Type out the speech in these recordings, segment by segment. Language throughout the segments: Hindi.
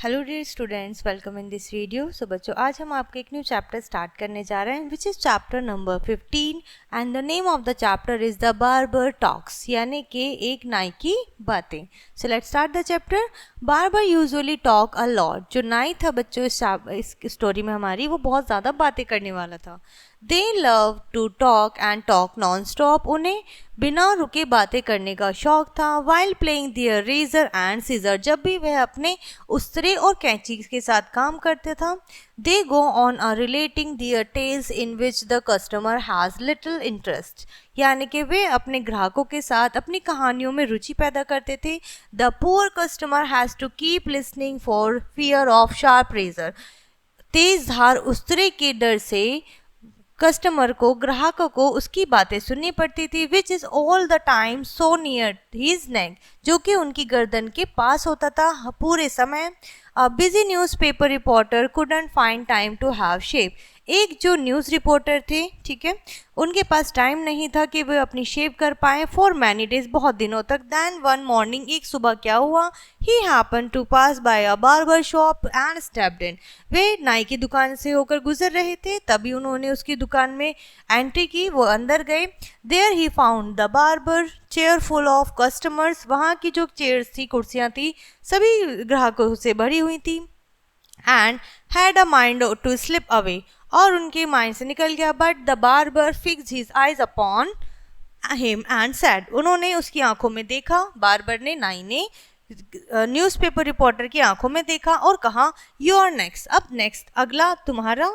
Hello dear students, welcome in this video. So बच्चों, आज हम आपके एक न्यू चैप्टर स्टार्ट करने जा रहे हैं which is chapter number 15 and the name of the chapter is the barber talks, यानी कि एक नाई की बातें। So let's start the chapter. Barber usually talk a lot. जो नाई था बच्चों इस स्टोरी में हमारी, वो बहुत ज़्यादा बातें करने वाला था। They love to talk and talk non stop. उन्हें बिना रुके बातें करने का शौक था। While playing their razor and scissor. जब भी वह अपने उस्तरे और कैंची के साथ काम करते था। They go on a relating their tales in which the customer has little interest, यानी कि वे अपने ग्राहकों के साथ अपनी कहानियों में रुचि पैदा करते थे। The poor customer has to keep listening for fear of sharp razor. तेज धार उस्तरे के डर से कस्टमर को, ग्राहकों को उसकी बातें सुननी पड़ती थी। Which is all the time so near his neck, जो कि उनकी गर्दन के पास होता था पूरे समय। A busy newspaper reporter couldn't find time to have shave. एक जो न्यूज़ रिपोर्टर थे, ठीक है, उनके पास टाइम नहीं था कि वे अपनी शेव कर पाएँ फॉर मैनी डेज, बहुत दिनों तक। दैन वन मॉर्निंग, एक सुबह क्या हुआ, he happen to pass by a barber shop and stepped in. वे नाई की दुकान से होकर गुजर रहे थे, तभी उन्होंने उसकी दुकान में एंट्री की, वो अंदर गए। There he found the barber chair full of customers. वहाँ की जो चेयर्स थी, कुर्सियाँ थी, सभी ग्राहकों से भरी हुई थी। And had a mind to slip away, और उनके माइंड से निकल गया। But the barber fixed his eyes upon him and said. उन्होंने उसकी आंखों में देखा, बार्बर ने, नाई ने न्यूज़पेपर रिपोर्टर की आंखों में देखा और कहा, यू आर नेक्स्ट। अब नेक्स्ट, अगला तुम्हारा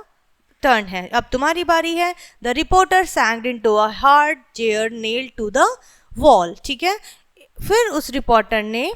टर्न है, अब तुम्हारी बारी है। The reporter sank into a hard chair nailed to the wall. ठीक है, फिर उस रिपोर्टर ने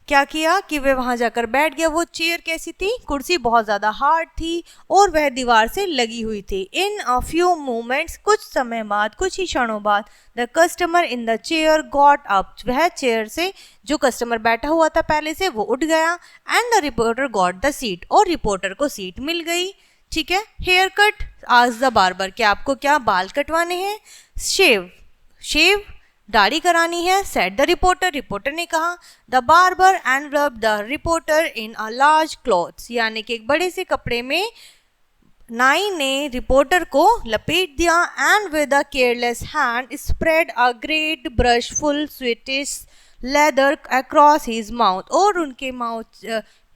क्या किया कि वह वहां जाकर बैठ गया। वो चेयर कैसी थी, कुर्सी बहुत ज़्यादा हार्ड थी और वह दीवार से लगी हुई थी। इन अ फ्यू मोमेंट्स, कुछ समय बाद, कुछ ही क्षणों बाद, the customer in the chair got up. वह चेयर से, जो कस्टमर बैठा हुआ था पहले से, वो उठ गया। And the reporter got the seat, और रिपोर्टर को सीट मिल गई। ठीक है, हेयर कट आज द बार्बर, क्या आपको क्या बाल कटवाने हैं? शेव, शेव दाढ़ी करानी है, सेट द रिपोर्टर, रिपोर्टर ने कहा। The barber envelope the reporter in a large clothes, यानी कि एक बड़े से कपड़े में नाई ने रिपोर्टर को लपेट दिया। And with a careless hand spread a great brush full sweetish leather across his mouth, और उनके माउथ,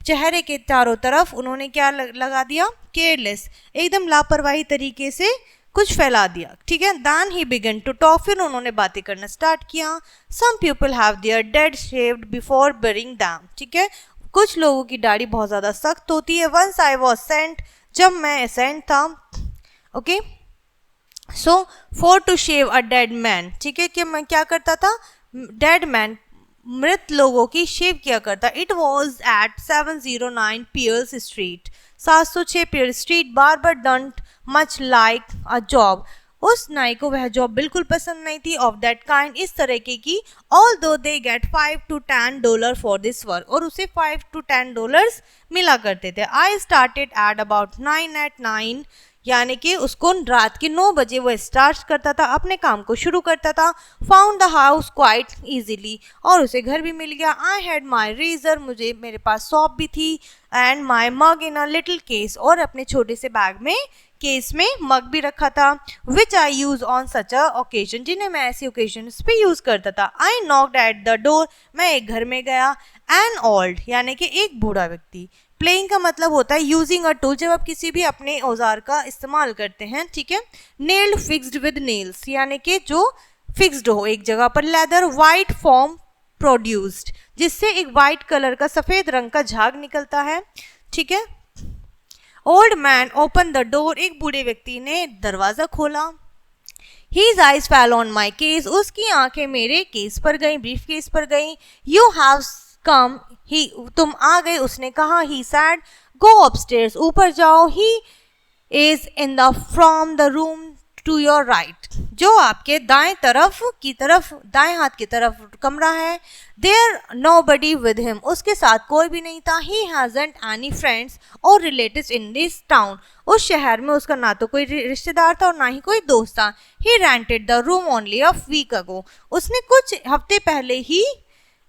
चेहरे के चारों तरफ उन्होंने क्या लगा दिया? केयरलेस, एकदम लापरवाही तरीके से कुछ फैला दिया। ठीक है, then he began to talk, फिर उन्होंने बातें करना स्टार्ट किया। Some people have their dead shaved before bearing them. ठीक है, कुछ लोगों की दाढ़ी बहुत ज़्यादा सख्त होती है। वंस आई वॉज सेंट, जब मैं सेंट था, okay, so for to shave a dead man. ठीक है, कि मैं क्या करता था? डेड मैन, मृत लोगों की शेव किया करता। It was at 709 Pierce street, 706 Pier street. Barber didn't much like a job, उस नाई को वह जॉब बिल्कुल पसंद नहीं थी। ऑफ दैट काइंड, इस तरह की ऑल दो they get $5 to $10 for this work, और उसे $5 to $10 मिला करते थे। I started at about 9 at 9, यानी कि उसको रात के 9 बजे वह स्टार्ट करता था, अपने काम को शुरू करता था। Found the house quite easily, और उसे घर भी मिल गया। आई हैड माई रेजर, मुझे मेरे पास सॉप भी थी। And my mug in a little case, और अपने छोटे से बैग में, केस में मग भी रखा था। Which I use on such a occasion, जिन्हें मैं ऐसी ओकेजन पे यूज करता था। I knocked at the door, मैं एक घर में गया। एन ओल्ड, यानी कि एक बूढ़ा व्यक्ति। प्लेइंग का मतलब होता है यूजिंग अ टूल, जब आप किसी भी अपने औजार का इस्तेमाल करते हैं। ठीक है, नेल्ड फिक्स्ड विद नेल्स, यानी कि जो फिक्स्ड हो एक जगह पर। लेदर वाइट फॉर्म प्रोड्यूस्ड, जिससे एक वाइट कलर का, सफेद रंग का झाग निकलता है। ठीक है, old man open the door, एक बूढ़े व्यक्ति ने दरवाजा खोला। His eyes fell on my case, उसकी आंखें मेरे केस पर गई, ब्रीफ केस पर गई। You have come, he, तुम आ गए, उसने कहा। He said, go upstairs, ऊपर जाओ। He is in the from the room to your right, जो आपके दाएं तरफ की तरफ, दाएं हाथ की तरफ कमरा है। There nobody with him, उसके साथ कोई भी नहीं था। He hasn't any friends or relatives in this town, उस शहर में उसका ना तो कोई रिश्तेदार था और ना ही कोई दोस्त था। He rented the room only a week ago, उसने कुछ हफ्ते पहले ही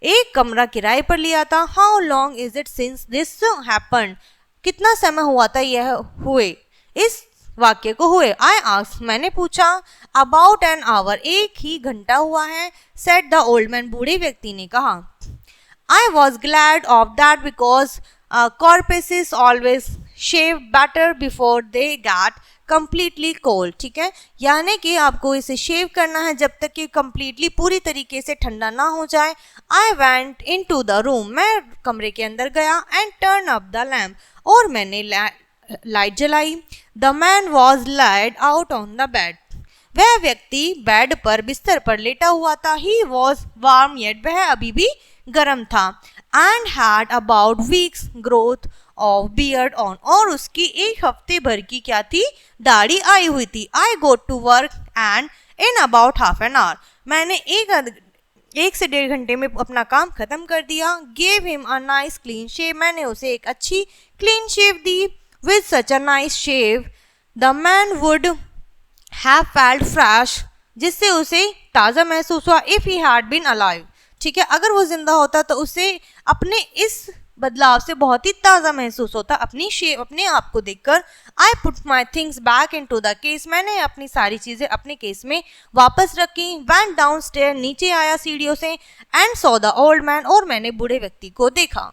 एक कमरा किराए पर लिया था। How long is it since this happened, कितना समय हुआ था यह हुए, इस वाक्य को हुए। आई आस्क्ड, मैंने पूछा। अबाउट एन आवर, एक ही घंटा हुआ है। सेड द ओल्ड मैन, बूढ़े व्यक्ति ने कहा। I was glad of that because corpses always shave better before they get completely cold. ठीक है, यानी कि आपको इसे शेव करना है जब तक कि completely पूरी तरीके से ठंडा ना हो जाए। I went into the room, मैं कमरे के अंदर गया and turned up the lamp, और मैंने लाइट जलाई। The man was laid out on the bed, वह व्यक्ति बेड पर बिस्तर पर लेटा हुआ था। He was warm yet, वह अभी भी गर्म था। And had about weeks growth of beard on, और उसकी एक हफ्ते भर की क्या थी, दाढ़ी आई हुई थी। I got to work and in about half an hour, मैंने एक से 1.5 घंटे में अपना काम खत्म कर दिया। Gave him a nice clean shave, मैंने उसे एक अच्छी clean shave the. With such a nice shave, the man would have felt fresh, जिससे उसे ताज़ा महसूस हुआ। If he had been alive, ठीक है, अगर वो जिंदा होता तो उसे अपने इस बदलाव से बहुत ही ताज़ा महसूस होता अपने आप को देखकर। I put my things back in to the case, मैंने अपनी सारी चीज़ें अपने केस में वापस रखी। वैंट डाउन स्टेयर, नीचे आया सीढ़ियों से। And saw the old man, और मैंने बूढ़े व्यक्ति को देखा।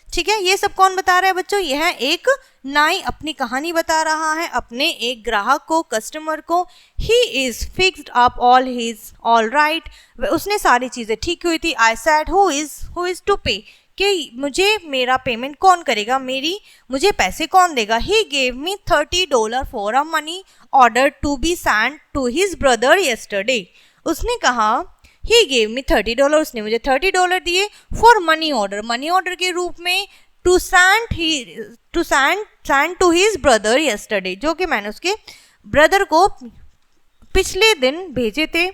ठीक है, ये सब कौन बता रहा है बच्चों, यह एक नाई अपनी कहानी बता रहा है अपने एक ग्राहक को, कस्टमर को। He is fixed up all his all right, उसने सारी चीजें ठीक हुई थी। I said who is to pay, कि मुझे मेरा पेमेंट कौन करेगा, मुझे पैसे कौन देगा। He gave me $30 for a money order to be send to his brother yesterday, उसने कहा ही गेव मी $30, उसने मुझे $30 दिए। फॉर मनी ऑर्डर के रूप में, to send to his brother yesterday, जो कि मैंने उसके ब्रदर को पिछले दिन भेजे थे।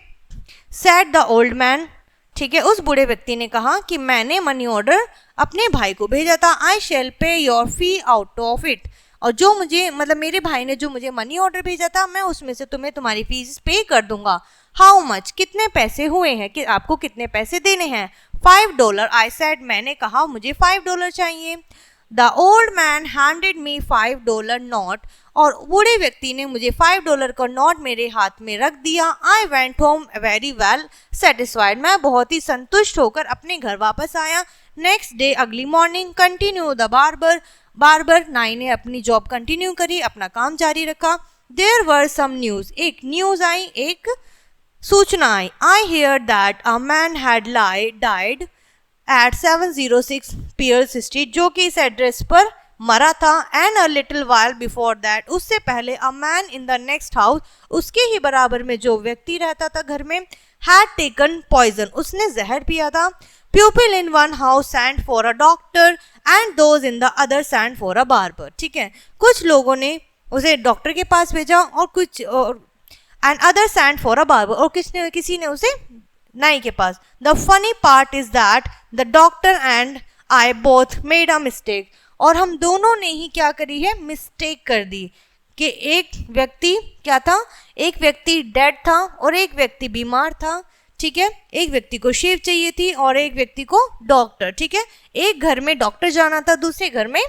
सेड द ओल्ड मैन, ठीक है, उस बूढ़े व्यक्ति ने कहा कि मैंने मनी ऑर्डर अपने भाई को भेजा था। आई शेल पे your fee out of it, और जो मुझे मेरे भाई ने जो मुझे मनी ऑर्डर भेजा था, मैं उसमें से तुम्हें तुम्हारी फीस पे कर दूंगा। हाउ मच, कितने पैसे हुए हैं, कि आपको कितने पैसे देने हैं। $5, आई सेड, मैंने कहा मुझे $5 चाहिए। The old man handed me $5 note, और बूढ़े व्यक्ति ने मुझे $5 का नोट मेरे हाथ में रख दिया। I went home very well satisfied, मैं बहुत ही संतुष्ट होकर अपने घर वापस आया। नेक्स्ट डे, अगली मॉर्निंग, कंटिन्यू द बार्बर, नाई ने अपनी जॉब कंटिन्यू करी, अपना काम जारी रखा। देयर वर सम न्यूज, एक न्यूज आई, एक सूचना आई। I hear that a man had died at 706 Pierce street, जो कि इस एड्रेस पर मरा था। And a little while before that, उससे पहले a man in the next house, उसके ही बराबर में जो व्यक्ति रहता था घर में, हैड टेकन पॉइजन, उसने जहर पिया था। People in one house sent for a doctor and those in the other sent for a barber, ठीक है, कुछ लोगों ने उसे डॉक्टर के पास भेजा और कुछ and other sent for a barber, और किसी ने उसे नाई के पास। The funny part is that the doctor and I both made a mistake, और हम दोनों ने ही क्या करी है, मिस्टेक कर दी, कि एक व्यक्ति क्या था, एक व्यक्ति डेड था और एक व्यक्ति बीमार था। ठीक है, एक व्यक्ति को शेव चाहिए थी और एक व्यक्ति को डॉक्टर। ठीक है, एक घर में डॉक्टर जाना था, दूसरे घर में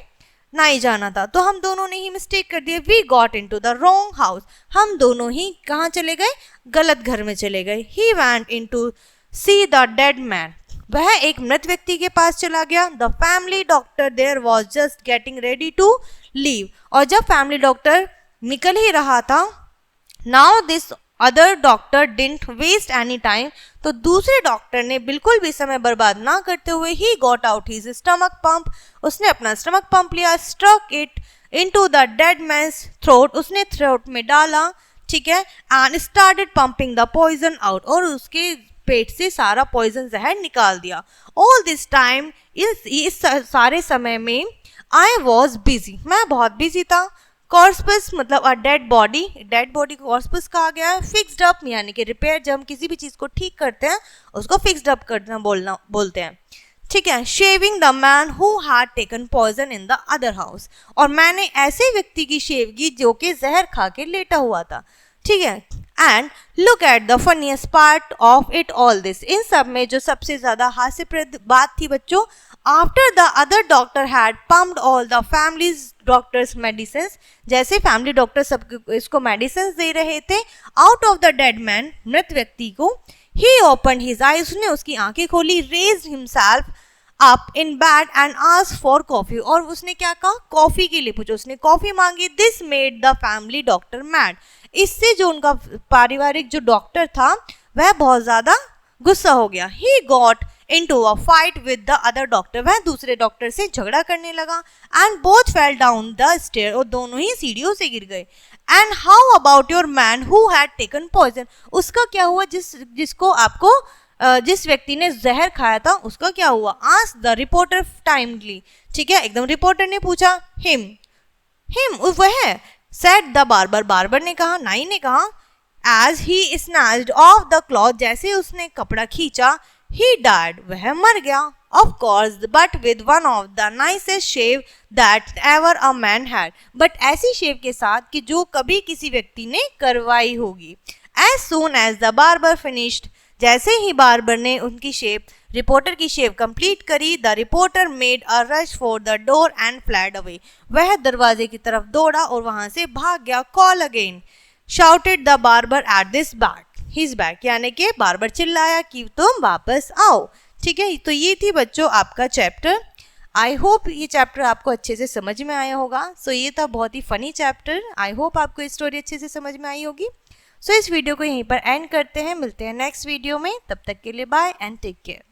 नाई जाना था, तो हम दोनों ने ही मिस्टेक कर दिया। We got into the wrong house, हम दोनों ही कहाँ चले गए, गलत घर में चले गए। He went into see the dead man, वह एक मृत व्यक्ति के पास चला गया। The family doctor there was just getting ready to leave, और जब फैमिली डॉक्टर निकल ही रहा था, now this other doctor didn't waste any time, तो दूसरे डॉक्टर ने बिल्कुल भी समय बर्बाद ना करते हुए he got out his stomach pump, उसने अपना स्टमक पंप लिया। Struck it into the dead man's throat, उसने थ्रोट में डाला। ठीक है, and started pumping the poison out, और उसके पेट से सारा पॉइजन जहर निकाल दिया। ऑल दिस टाइम, इस सारे समय में, आई वॉज बिजी, मैं बहुत बिजी था। कॉर्पस मतलब अ डेड बॉडी को कॉर्पस कहा गया है। फिक्स्ड अप यानी कि रिपेयर, जब हम किसी भी चीज़ को ठीक करते हैं उसको फिक्स्ड अप करना बोलते हैं। ठीक है, shaving the man who had taken poison in the other house, और मैंने ऐसे व्यक्ति की शेव की जो कि जहर खा के लेटा हुआ था। ठीक है, and look at the funniest part of it all this. इन सब में जो सबसे ज्यादा हास्यप्रद बात थी बच्चों, after the other doctor had pumped all the family's doctor's medicine, जैसे फैमिली डॉक्टर सबको इसको मेडिसिन दे रहे थे out of the dead man, मृत व्यक्ति को, ही ओपन हिज आई, उसने उसकी आंखें खोली, raise himself up in bed and asked for coffee, और उसने क्या कहा, कॉफी के लिए पूछा, उसने कॉफी मांगी। This made the family doctor mad, इससे जो उनका पारिवारिक जो डॉक्टर था वह बहुत ज्यादा गुस्सा हो गया। He got into a fight with the other doctor, वह दूसरे डॉक्टर से झगड़ा करने लगा। And both fell down the stair, और दोनों ही सीढ़ियों से गिर गए। And how about your man who had taken poison, उसका क्या हुआ, जिसको आपको जिस व्यक्ति ने जहर खाया था उसका क्या हुआ। आस्क द रिपोर्टर टाइमली, ठीक है, एकदम रिपोर्टर ने पूछा। हिम वह, सेड द बार्बर, बार्बर ने कहा, नाई ने कहा, as he snatched off the cloth, जैसे उसने कपड़ा खींचा, ही डाइड, वह मर गया। Of course, but with one of the nicest shave that ever a man had, but ऐसी शेव के साथ कि जो कभी किसी व्यक्ति ने करवाई होगी। As soon as the barber finished, जैसे ही बार्बर ने उनकी शेव, रिपोर्टर की शेव कंप्लीट करी, the reporter made a rush for the door and fled away, वह दरवाजे की तरफ दौड़ा और वहां से भाग गया। Call again, shouted the barber at this back, his back, यानी कि बार्बर चिल्लाया कि तुम वापस आओ। ठीक है, तो ये थी बच्चों आपका चैप्टर। आई होप ये चैप्टर आपको अच्छे से समझ में आया होगा। सो ये था बहुत ही फनी चैप्टर। आई होप आपको स्टोरी अच्छे से समझ में आई होगी। सो इस वीडियो को यहीं पर एंड करते हैं, मिलते हैं नेक्स्ट वीडियो में, तब तक के लिए बाय एंड टेक केयर।